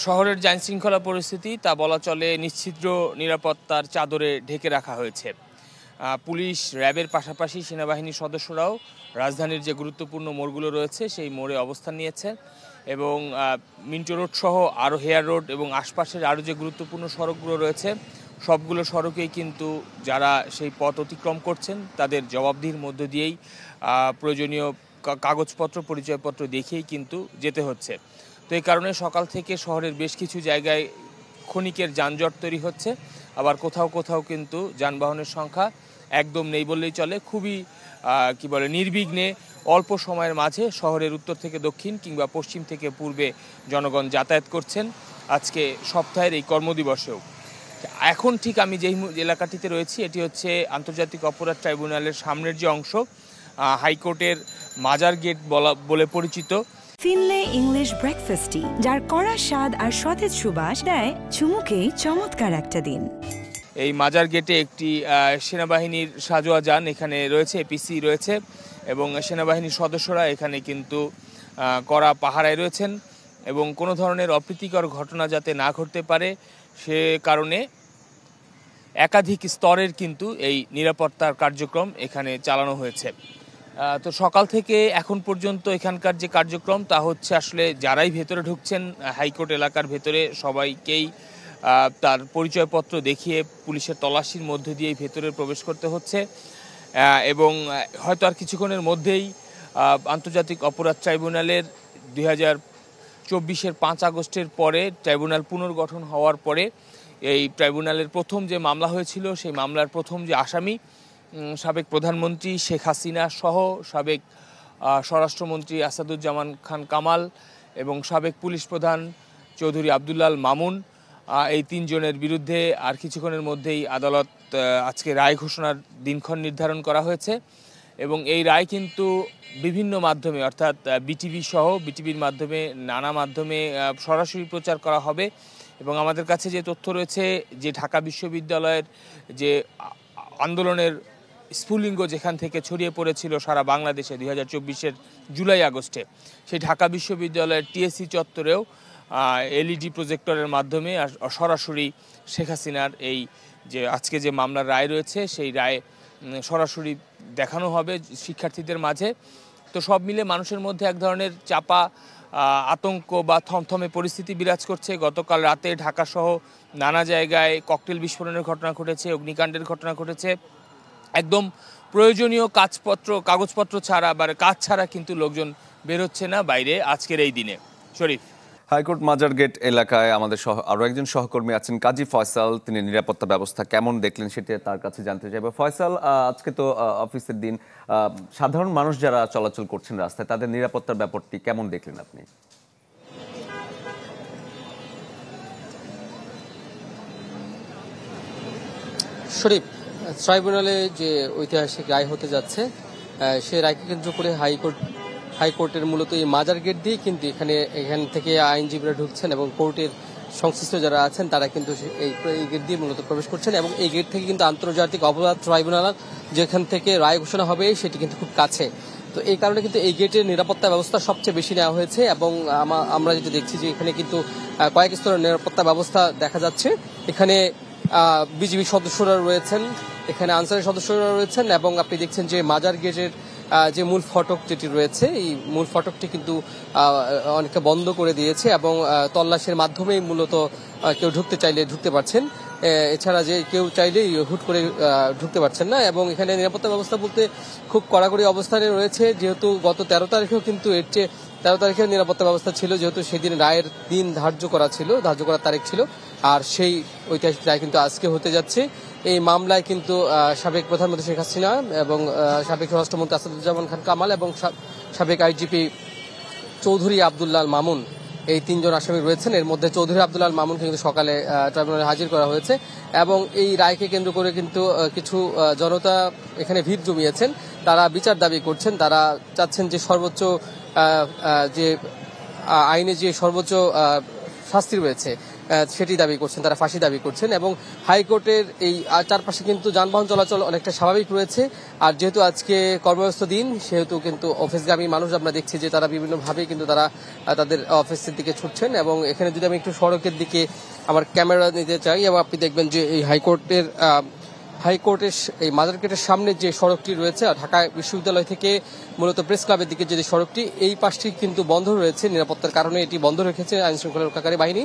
শহরের আইনশৃঙ্খলা পরিস্থিতি তা বলা চলে নিশ্ছিদ্র নিরাপত্তার চাদরে ঢেকে রাখা হয়েছে। পুলিশ, র্যাবের পাশাপাশি সেনাবাহিনীর সদস্যরাও রাজধানীর যে গুরুত্বপূর্ণ মোড়গুলো রয়েছে সেই মোড়ে অবস্থান নিয়েছে এবং মিন্টো রোড সহ আরও হেয়ার রোড এবং আশপাশের আরও যে গুরুত্বপূর্ণ সড়কগুলো রয়েছে সবগুলো সড়কেই কিন্তু যারা সেই পথ অতিক্রম করছেন তাদের জবাবদিহির মধ্য দিয়েই প্রয়োজনীয় কাগজপত্র, পরিচয়পত্র দেখিয়েই কিন্তু যেতে হচ্ছে। তো এই কারণে সকাল থেকে শহরের বেশ কিছু জায়গায় ক্ষণিকের যানজট তৈরি হচ্ছে, আবার কোথাও কোথাও কিন্তু যানবাহনের সংখ্যা একদম নেই বললেই চলে। খুবই নির্বিঘ্নে অল্প সময়ের মাঝে শহরের উত্তর থেকে দক্ষিণ কিংবা পশ্চিম থেকে পূর্বে জনগণ যাতায়াত করছেন আজকে সপ্তাহের এই কর্মদিবসেও। এখন ঠিক আমি যেই এলাকাটিতে রয়েছি এটি হচ্ছে আন্তর্জাতিক অপরাধ ট্রাইব্যুনালের সামনের যে অংশ, হাইকোর্টের মাজার গেট বলে পরিচিত। ফিনলে ইংলিশ ব্রেকফাস্টটি, যার কড়া স্বাদ আর সতেজ সুবাস দেয় চুমুকেই চমৎকার একটা দিন। এই মাজার গেটে একটি সেনাবাহিনীর সাজোয়া যান এখানে রয়েছে, এপিসি রয়েছে এবং সেনাবাহিনীর সদস্যরা এখানে কিন্তু কড়া পাহারায় রয়েছেন এবং কোনো ধরনের অপ্রীতিকর ঘটনা যাতে না ঘটতে পারে সে কারণে একাধিক স্তরের কিন্তু এই নিরাপত্তার কার্যক্রম এখানে চালানো হয়েছে। তো সকাল থেকে এখন পর্যন্ত এখানকার যে কার্যক্রম তা হচ্ছে আসলে যারাই ভেতরে ঢুকছেন হাইকোর্ট এলাকার ভেতরে সবাইকেই তার পরিচয়পত্র দেখিয়ে পুলিশের তল্লাশির মধ্য দিয়েই ভেতরে প্রবেশ করতে হচ্ছে এবং হয়তো আর কিছুক্ষণের মধ্যেই আন্তর্জাতিক অপরাধ ট্রাইব্যুনালের 2024-এর 5 আগস্টের পরে ট্রাইব্যুনাল পুনর্গঠন হওয়ার পরে এই ট্রাইব্যুনালের প্রথম যে মামলা হয়েছিল সেই মামলার প্রথম যে আসামি সাবেক প্রধানমন্ত্রী শেখ হাসিনা সহ সাবেক স্বরাষ্ট্রমন্ত্রী আসাদুজ্জামান খান কামাল এবং সাবেক পুলিশ প্রধান চৌধুরী আবদুল্লাহ মামুন, এই 3 জনের বিরুদ্ধে আর কিছুক্ষণের মধ্যেই আদালত আজকে রায় ঘোষণার দিনক্ষণ নির্ধারণ করা হয়েছে এবং এই রায় কিন্তু বিভিন্ন মাধ্যমে অর্থাৎ বিটিভির মাধ্যমে নানা মাধ্যমে সরাসরি প্রচার করা হবে এবং আমাদের কাছে যে তথ্য রয়েছে যে ঢাকা বিশ্ববিদ্যালয়ের যে আন্দোলনের স্ফুলিঙ্গ যেখান থেকে ছড়িয়ে পড়েছিল সারা বাংলাদেশে 2024-এর জুলাই আগস্টে, সেই ঢাকা বিশ্ববিদ্যালয়ের টিএসসি চত্বরেও এলইডি প্রজেক্টরের মাধ্যমে সরাসরি শেখ হাসিনার এই যে আজকে যে মামলার রায় রয়েছে সেই রায় সরাসরি দেখানো হবে শিক্ষার্থীদের মাঝে। তো সব মিলে মানুষের মধ্যে এক ধরনের চাপা আতঙ্ক বা থমথমে পরিস্থিতি বিরাজ করছে। গতকাল রাতে ঢাকাসহ নানা জায়গায় ককটেল বিস্ফোরণের ঘটনা ঘটেছে, অগ্নিকাণ্ডের ঘটনা ঘটেছে। একদম প্রয়োজনীয় কাগজপত্র ছাড়া বা কাজ ছাড়া কিন্তু লোকজন বেরোচ্ছে না বাইরে আজকের এই দিনে। শরীফ, হাইকোর্ট মাজার গেট এলাকায় আমাদের আরো একজন সহকর্মী আছেন কাজী ফয়সাল, তিনি নিরাপত্তা ব্যবস্থা কেমন দেখলেন সেটা তার কাছে জানতে চাইব। ফয়সাল, আজকে তো অফিসের দিন, সাধারণ মানুষ যারা চলাচল করছেন রাস্তায় তাদের নিরাপত্তার ব্যাপারটি কেমন দেখলেন আপনি? শরীফ, ট্রাইব্যুনালে যে ঐতিহাসিক রায় হতে যাচ্ছে সেই রায়কে কেন্দ্র করে হাইকোর্টের মূলত এই মাজার গেট দিয়ে কিন্তু এখান থেকে আইনজীবীরা ঢুকছেন এবং কোর্টের সংশ্লিষ্ট যারা আছেন তারা কিন্তু এই গেট দিয়ে মূলত প্রবেশ করছেন এবং এই গেট থেকে কিন্তু আন্তর্জাতিক অপরাধ ট্রাইব্যুনাল যেখান থেকে রায় ঘোষণা হবে সেটি কিন্তু খুব কাছে। তো এই কারণে কিন্তু এই গেটের নিরাপত্তা ব্যবস্থা সবচেয়ে বেশি নেওয়া হয়েছে এবং আমরা যেটা দেখছি যে এখানে কিন্তু কয়েক স্তরের নিরাপত্তা ব্যবস্থা দেখা যাচ্ছে। এখানে বিজিবি সদস্যরা রয়েছেন, এখানে আনসারের সদস্যরা রয়েছেন এবং আপনি দেখছেন যে মাজার গেটের যে মূল ফটক যেটি রয়েছে এই মূল ফটকটি কিন্তু অনেকে বন্ধ করে দিয়েছে এবং তল্লাশির মাধ্যমেই মূলত কেউ ঢুকতে চাইলে ঢুকতে পারছেন, এছাড়া যে কেউ চাইলেই হুট করে ঢুকতে পারছেন না। এবং এখানে নিরাপত্তা ব্যবস্থা বলতে খুব কড়াকড়ি অবস্থানে রয়েছে, যেহেতু গত 13 তারিখেও কিন্তু এর চেয়ে 13 তারিখের নিরাপত্তা ব্যবস্থা ছিল, যেহেতু সেদিন রায়ের দিন ধার্য করার তারিখ ছিল আর সেই ঐতিহাসিক রায় কিন্তু আজকে হতে যাচ্ছে। এই মামলায় কিন্তু সাবেক প্রধানমন্ত্রী শেখ হাসিনা এবং সাবেক স্বরাষ্ট্রমন্ত্রী আসাদুজ্জামান খান কামাল এবং সাবেক আইজিপি চৌধুরী আবদুল্লাহ মামুন, এই 3 জন আসামি রয়েছেন। এর মধ্যে চৌধুরী আবদুল্লাহ মামুনকে কিন্তু সকালে ট্রাইব্যুনালে হাজির করা হয়েছে এবং এই রায়কে কেন্দ্র করে কিন্তু কিছু জনতা এখানে ভিড় জমিয়েছেন, তারা বিচার দাবি করছেন, তারা চাচ্ছেন যে সর্বোচ্চ যে আইনে যে সর্বোচ্চ শাস্তি রয়েছে সেটি দাবি করছেন, তারা ফাঁসি দাবি করছেন। এবং হাইকোর্টের এই চারপাশে কিন্তু যানবাহন চলাচল অনেকটা স্বাভাবিক রয়েছে। আর যেহেতু আজকে কর্মব্যস্ত দিন, সেহেতু কিন্তু অফিসগামী মানুষ আমরা দেখছি যে তারা বিভিন্নভাবে কিন্তু তারা তাদের অফিসের দিকে ছুটছেন। এবং এখানে যদি আমি একটু সড়কের দিকে আমার ক্যামেরা নিতে চাই, এবং আপনি দেখবেন যে এই হাইকোর্টের এই মাজার গেটের সামনে যে সড়কটি রয়েছে, ঢাকা বিশ্ববিদ্যালয় থেকে মূলত প্রেস ক্লাবের দিকে যে সড়কটি, এই পাশটি কিন্তু বন্ধ রয়েছে। নিরাপত্তার কারণে এটি বন্ধ রেখেছে আইন শৃঙ্খলা রক্ষাকারী বাহিনী।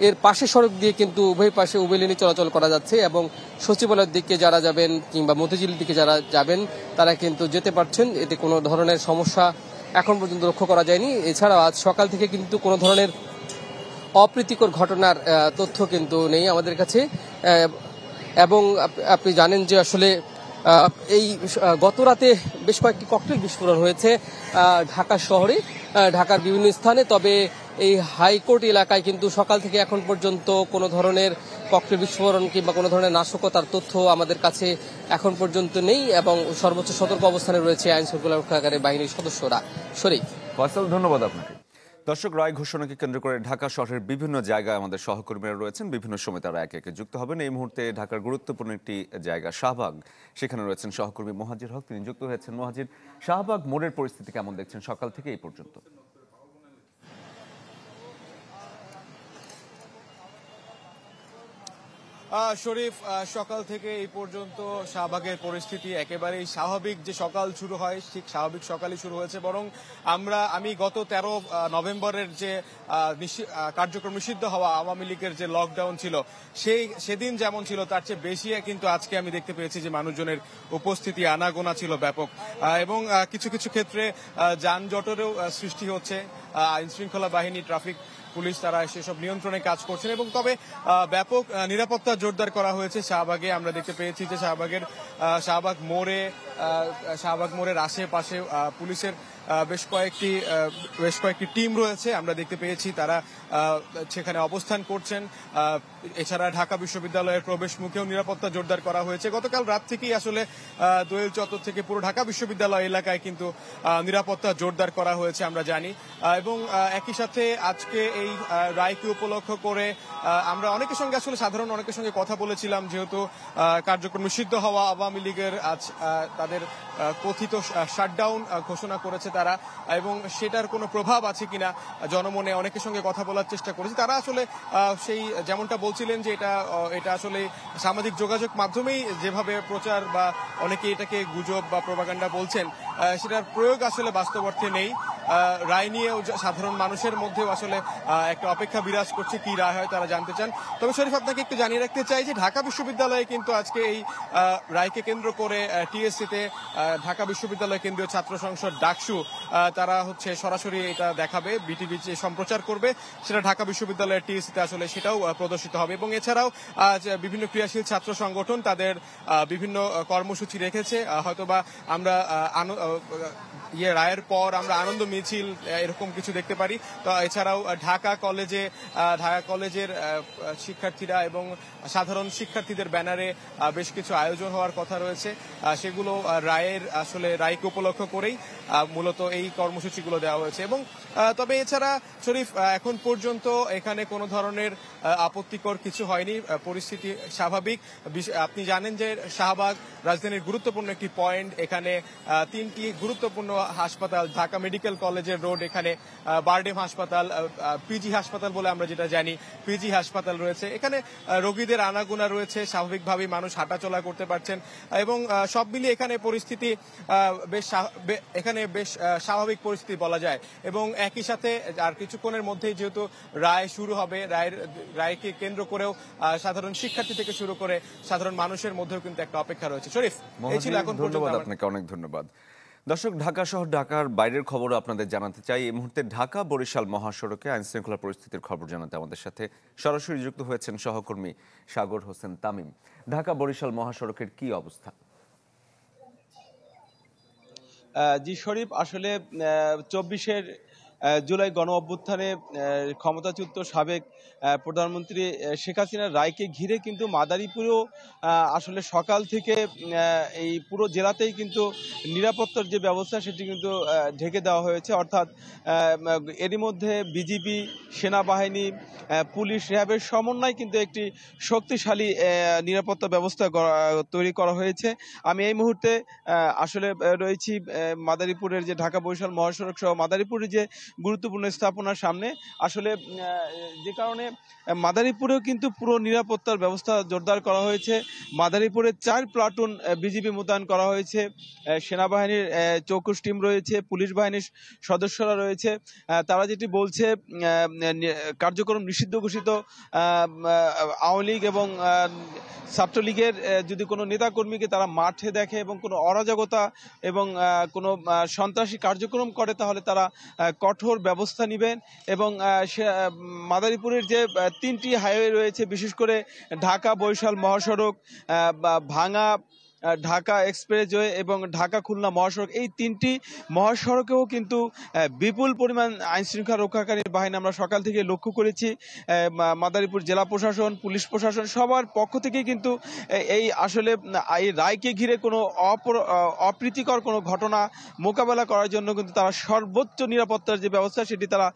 এর পাশে সড়ক দিয়ে কিন্তু উভয় পাশে উভয় লেনে চলাচল করা যাচ্ছে, এবং সচিবালয়ের দিকে যারা যাবেন কিংবা মতিঝিলের দিকে যারা যাবেন তারা কিন্তু যেতে পারছেন। এতে কোনো ধরনের সমস্যা এখন পর্যন্ত লক্ষ্য করা যায়নি। এছাড়াও আজ সকাল থেকে কিন্তু কোনো ধরনের অপ্রীতিকর ঘটনার তথ্য কিন্তু নেই আমাদের কাছে। এবং আপনি জানেন যে আসলে এই গত রাতে বেশ কয়েকটি ককটেল বিস্ফোরণ হয়েছে ঢাকা শহরে, ঢাকার বিভিন্ন স্থানে। তবে এই হাইকোর্ট এলাকায় কিন্তু সকাল থেকে এখন পর্যন্ত কোনো ধরনের ককটেল বিস্ফোরণ কিংবা কোনো ধরনের নাশকতার তথ্য আমাদের কাছে এখন পর্যন্ত নেই, এবং সর্বোচ্চ সতর্ক অবস্থানে রয়েছে আইন শৃঙ্খলা রক্ষাকারী বাহিনীর সদস্যরা। শরীফ। ফয়সাল, ধন্যবাদ আপনাকে। দর্শক, রায় ঘোষণাকে কেন্দ্র করে ঢাকা শহরের বিভিন্ন জায়গায় আমাদের সহকর্মীরা রয়েছেন, বিভিন্ন সময় তারা একে একে যুক্ত হবেন। এই মুহূর্তে ঢাকার গুরুত্বপূর্ণ একটি জায়গা শাহবাগ, সেখানে রয়েছেন সহকর্মী মোহাজির হক, তিনি যুক্ত হয়েছেন। মোহাজির, শাহবাগ মোড়ের পরিস্থিতি কেমন দেখছেন সকাল থেকে এই পর্যন্ত? শরীফ, সকাল থেকে এই পর্যন্ত শাহবাগের পরিস্থিতি একেবারেই স্বাভাবিক। যে সকাল শুরু হয় ঠিক স্বাভাবিক সকালই শুরু হয়েছে, বরং আমি গত 13 নভেম্বরের যে কার্যক্রম নিষিদ্ধ হওয়া আওয়ামী লীগের যে লকডাউন ছিল সেদিন যেমন ছিল তার চেয়ে বেশি কিন্তু আজকে আমি দেখতে পেয়েছি যে মানুষজনের উপস্থিতি আনাগোনা ছিল ব্যাপক, এবং কিছু কিছু ক্ষেত্রে যানজটেরও সৃষ্টি হচ্ছে। আইন শৃঙ্খলা বাহিনী, ট্রাফিক পুলিশ তারা সেসব নিয়ন্ত্রণে কাজ করছেন, এবং তবে ব্যাপক নিরাপত্তা জোরদার করা হয়েছে শাহবাগে। আমরা দেখতে পেয়েছি যে শাহবাগ মোড়ের আশেপাশে পুলিশের বেশ কয়েকটি টিম রয়েছে, আমরা দেখতে পেয়েছি তারা সেখানে অবস্থান করছেন। এছাড়া ঢাকা বিশ্ববিদ্যালয়ের প্রবেশ মুখেও নিরাপত্তা জোরদার করা হয়েছে। গতকাল রাত থেকেই আসলে দোয়েল চত্বর থেকে পুরো ঢাকা বিশ্ববিদ্যালয় এলাকায় কিন্তু নিরাপত্তা জোরদার করা হয়েছে আমরা জানি। এবং একই সাথে আজকে এই রায়কে উপলক্ষ করে আমরা সাধারণ অনেকের সঙ্গে কথা বলেছিলাম, যেহেতু কার্যক্রম নিষিদ্ধ হওয়া আওয়ামী লীগের আজ তাদের কথিত শাটডাউন ঘোষণা করেছে তারা, এবং সেটার কোনো প্রভাব আছে কিনা জনমনে অনেকের সঙ্গে কথা বলার চেষ্টা করেছি। তারা আসলে সেই যেমনটা বলছিলেন যে এটা আসলে সামাজিক যোগাযোগ মাধ্যমেই যেভাবে প্রচার বা অনেকে এটাকে গুজব বা প্রোপাগান্ডা বলছেন, সেটার প্রয়োগ আসলে বাস্তব অর্থে নেই। রায় নিয়েও সাধারণ মানুষের মধ্যেও আসলে একটা অপেক্ষা বিরাজ করছে, কি রায় হয় তারা জানতে চান। তবে শরীফ, আপনাকে একটু জানিয়ে রাখতে চাই যে ঢাকা বিশ্ববিদ্যালয়ে কিন্তু আজকে এই রায়কে কেন্দ্র করে টিএসসিতে ঢাকা বিশ্ববিদ্যালয় কেন্দ্রীয় ছাত্র সংসদ ডাকসু তারা সরাসরি এটা দেখাবে, বিটিভি যে সম্প্রচার করবে সেটা ঢাকা বিশ্ববিদ্যালয়ের টিএসসিতে আসলে সেটাও প্রদর্শিত হবে। এবং এছাড়াও বিভিন্ন ক্রিয়াশীল ছাত্র সংগঠন তাদের বিভিন্ন কর্মসূচি রেখেছে। হয়তোবা আমরা রায়ের পর আমরা আনন্দ মিছিল এরকম কিছু দেখতে পারি। তো এছাড়াও ঢাকা কলেজের শিক্ষার্থীরা এবং সাধারণ শিক্ষার্থীদের ব্যানারে বেশ কিছু আয়োজন হওয়ার কথা রয়েছে, সেগুলো রায়কে উপলক্ষ করেই মূলত এই কর্মসূচিগুলো দেওয়া হয়েছে। এবং তবে এছাড়া শরীফ, এখন পর্যন্ত এখানে কোনো ধরনের আপত্তিকর কিছু হয়নি, পরিস্থিতি স্বাভাবিক। আপনি জানেন যে শাহবাগ রাজধানীর গুরুত্বপূর্ণ একটি পয়েন্ট, এখানে 3টি গুরুত্বপূর্ণ হাসপাতাল, ঢাকা মেডিকেল কলেজের রোড, এখানে বারডেম হাসপাতাল, পিজি হাসপাতাল বলে আমরা যেটা জানি, পিজি হাসপাতাল রয়েছে। এখানে রোগীদের আনাগোনা রয়েছে, স্বাভাবিকভাবেই মানুষ হাঁটাচলা করতে পারছেন, এবং সব মিলিয়ে এখানে পরিস্থিতি বেশ স্বাভাবিক পরিস্থিতি বলা যায়। এবং একই সাথে আর কিছুক্ষণের মধ্যেই যেহেতু রায় শুরু হবে, রায়কে কেন্দ্র করেও সাধারণ শিক্ষার্থী থেকে শুরু করে সাধারণ মানুষের মধ্যেও কিন্তু একটা অপেক্ষা রয়েছে। শরীফ, এই ছিল এখন পর্যন্ত। আপনাকে অনেক ধন্যবাদ। দর্শক, ঢাকা শহর, ঢাকার বাইরের খবরও আপনাদের জানাতে চাই। এই মুহূর্তে ঢাকা বরিশাল মহাসড়কে আইন শৃঙ্খলা পরিস্থিতির খবর জানাতে আমাদের সাথে সরাসরি যুক্ত হয়েছেন সহকর্মী সাগর হোসেন তামিম। ঢাকা বরিশাল মহাসড়কের কি অবস্থা? জি শরীফ, আসলে 24-এর জুলাই গণ অভ্যুত্থানে ক্ষমতাচ্যুত সাবেক প্রধানমন্ত্রী শেখ হাসিনার রায়কে ঘিরে কিন্তু মাদারীপুরেও আসলে সকাল থেকে এই পুরো জেলাতেই কিন্তু নিরাপত্তার যে ব্যবস্থা সেটি কিন্তু ঢেকে দেওয়া হয়েছে। অর্থাৎ এরই মধ্যে বিজিবি, সেনাবাহিনী, পুলিশ, র্যাবের সমন্বয় কিন্তু একটি শক্তিশালী নিরাপত্তা ব্যবস্থা তৈরি করা হয়েছে। আমি এই মুহূর্তে আসলে রয়েছি মাদারীপুরের যে ঢাকা বরিশাল মহাসড়ক সহ মাদারীপুরের যে গুরুত্বপূর্ণ স্থাপনার সামনে। আসলে যে কারণে মাদারীপুরেও কিন্তু পুরো নিরাপত্তার ব্যবস্থা জোরদার করা হয়েছে। মাদারীপুরে 4 প্লাটুন বিজিবি মোতায়েন করা হয়েছে, সেনাবাহিনীর চৌকুশ টিম রয়েছে, পুলিশ বাহিনীর সদস্যরা রয়েছে। তারা যেটি বলছে, কার্যক্রম নিষিদ্ধ ঘোষিত আওয়ামী লীগ এবং ছাত্রলীগের যদি কোনো নেতাকর্মীকে তারা মাঠে দেখে এবং কোনো অরাজকতা এবং কোনো সন্ত্রাসী কার্যক্রম করে তাহলে তারা কঠোর ব্যবস্থা নেবেন। এবং মাদারীপুরের যে 3টি হাইওয়ে রয়েছে, বিশেষ করে ঢাকা বরিশাল মহাসড়ক, ভাঙা ঢাকা এক্সপ্রেসওয়ে এবং ঢাকা খুলনা মহাসড়ক, এই 3টি মহাসড়কেও কিন্তু বিপুল পরিমাণ আইনশৃঙ্খলা রক্ষাকারী বাহিনী আমরা সকাল থেকে লক্ষ্য করেছি। মাদারীপুর জেলা প্রশাসন, পুলিশ প্রশাসন সবার পক্ষ থেকে কিন্তু এই আসলে এই রায়কে ঘিরে কোনো অপ্রীতিকর কোনো ঘটনা মোকাবেলা করার জন্য কিন্তু তারা সর্বোচ্চ নিরাপত্তার যে ব্যবস্থা সেটি তারা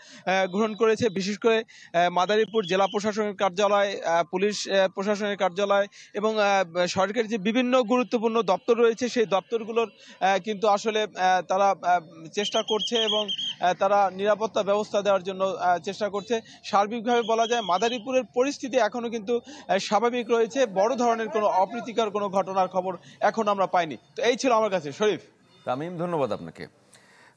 গ্রহণ করেছে। বিশেষ করে মাদারীপুর জেলা প্রশাসনের কার্যালয়, পুলিশ প্রশাসনের কার্যালয় এবং সরকারের যে বিভিন্ন গুরুত্বপূর্ণ দপ্তর রয়েছে সেই দপ্তরগুলোর কিন্তু আসলে তারা চেষ্টা করছে এবং তারা নিরাপত্তা ব্যবস্থা দেওয়ার জন্য চেষ্টা করছে। সার্বিকভাবে বলা যায় মাদারীপুরের পরিস্থিতি এখনো কিন্তু স্বাভাবিক রয়েছে। বড় ধরনের কোনো অপ্রীতিকর কোনো ঘটনার খবর এখন আমরা পাইনি। তো এই ছিল আমার কাছে। শরীফ। তামিম, ধন্যবাদ আপনাকে।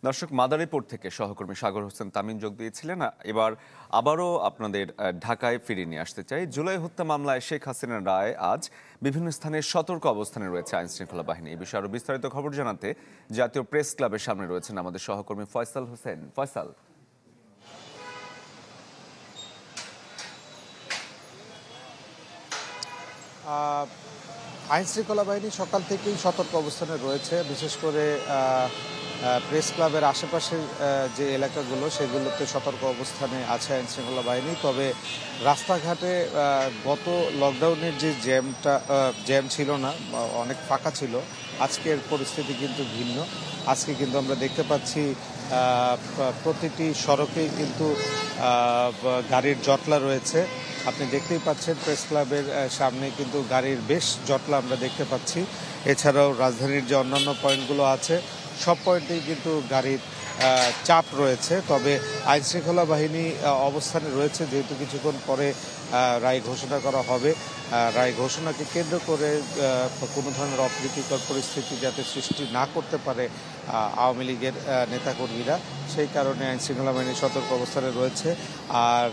দর্শক, মাদারীপুর থেকে সহকর্মী সাগর হোসেন তামিম যোগ দিয়েছিলেন। এবার আবারও আপনাদের ঢাকায় ফিরিয়ে নিয়ে আসতে চাই। জুলাই হত্যা মামলায় শেখ হাসিনার রায় আজ বিভিন্ন স্থানে সতর্ক অবস্থানে রয়েছে আইন শৃঙ্খলা বাহিনী। এই বিষয়ে আরও বিস্তারিত খবর জানাতে জাতীয় প্রেস ক্লাবের সামনে রয়েছেন আমাদের সহকর্মী ফয়সাল হোসেন। ফয়সাল। আইন শৃঙ্খলা বাহিনী সকাল থেকেই সতর্ক অবস্থানে রয়েছে। বিশেষ করে প্রেস ক্লাবের আশেপাশের যে এলাকাগুলো সেগুলোতে সতর্ক অবস্থানে আছে আইন শৃঙ্খলা বাহিনী। তবে রাস্তাঘাটে গত লকডাউনের যে জ্যাম ছিল না, অনেক ফাঁকা ছিল, আজকের পরিস্থিতি কিন্তু ভিন্ন। আজকে কিন্তু আমরা দেখতে পাচ্ছি প্রতিটি সড়কেই কিন্তু গাড়ির জটলা রয়েছে। আপনি দেখতেই পাচ্ছেন প্রেস ক্লাবের সামনে কিন্তু গাড়ির বেশ জটলা আমরা দেখতে পাচ্ছি। এছাড়াও রাজধানীর যে অন্যান্য পয়েন্টগুলো আছে সব পয়েন্টেই কিন্তু গাড়ির চাপ রয়েছে। তবে আইন শৃঙ্খলা বাহিনী অবস্থানে রয়েছে, যেহেতু কিছুক্ষণ পরে রায় ঘোষণা করা হবে। রায় ঘোষণাকে কেন্দ্র করে কোনো ধরনের অপ্রীতিকর পরিস্থিতি যাতে সৃষ্টি না করতে পারে আওয়ামী লীগের নেতাকর্মীরা, সেই কারণে আইন শৃঙ্খলা বাহিনী সতর্ক অবস্থানে রয়েছে। আর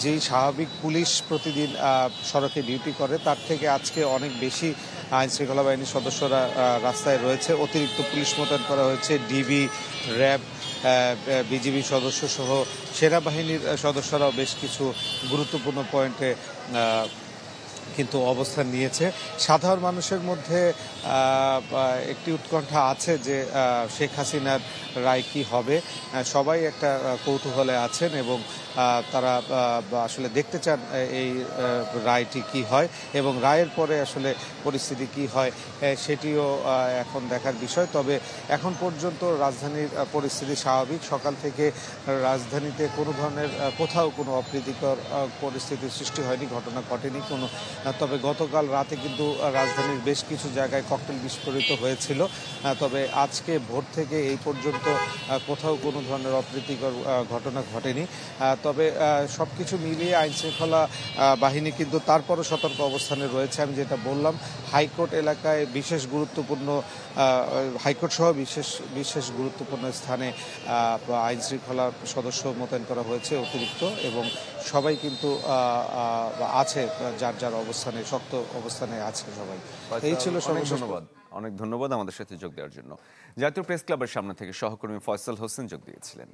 যেই স্বাভাবিক পুলিশ প্রতিদিন সড়কে ডিউটি করে তার থেকে আজকে অনেক বেশি আইন শৃঙ্খলা বাহিনীর সদস্যরা রাস্তায় রয়েছে। অতিরিক্ত পুলিশ মোতায়েন করা হয়েছে, ডিবি, র্যাব, বিজিবি সদস্য সহ সেনাবাহিনীর সদস্যরাও বেশ কিছু গুরুত্বপূর্ণ পয়েন্টে কিন্তু অবস্থান নিয়েছে। সাধারণ মানুষের মধ্যে একটি উৎকণ্ঠা আছে যে শেখ হাসিনার রায় কি হবে। সবাই একটা কৌতূহলে আছেন এবং তারা আসলে দেখতে চান এই রায়টি কি হয় এবং রায়ের পরে আসলে পরিস্থিতি কি হয় সেটিও এখন দেখার বিষয়। তবে এখন পর্যন্ত রাজধানীর পরিস্থিতি স্বাভাবিক। সকাল থেকে রাজধানীতে কোনো ধরনের কোথাও কোনো অপ্রীতিকর পরিস্থিতির সৃষ্টি হয়নি, ঘটনা ঘটেনি কোনো। তবে গতকাল রাতে কিন্তু রাজধানীর বেশ কিছু জায়গায় ককটেল বিস্ফোরিত হয়েছিল। তবে আজকে ভোর থেকে এই পর্যন্ত কোথাও কোনো ধরনের অপ্রীতিকর ঘটনা ঘটেনি। তবে সবকিছু মিলিয়ে আইন শৃঙ্খলা বাহিনী কিন্তু তারপরও সতর্ক অবস্থানে রয়েছে। আমি যেটা বললাম, হাইকোর্ট এলাকায় বিশেষ গুরুত্বপূর্ণ, হাইকোর্ট সহ বিশেষ গুরুত্বপূর্ণ স্থানে আইন শৃঙ্খলা সদস্য মোতায়েন করা হয়েছে অতিরিক্ত, এবং সবাই কিন্তু আছে যার যার অবস্থানে, শক্ত অবস্থানে আছে সবাই। এই ছিল ধন্যবাদ, অনেক ধন্যবাদ আমাদের সাথে যোগ দেওয়ার জন্য। জাতীয় প্রেস ক্লাবের সামনে থেকে সহকর্মী ফয়সাল হোসেন যোগ দিয়েছিলেন।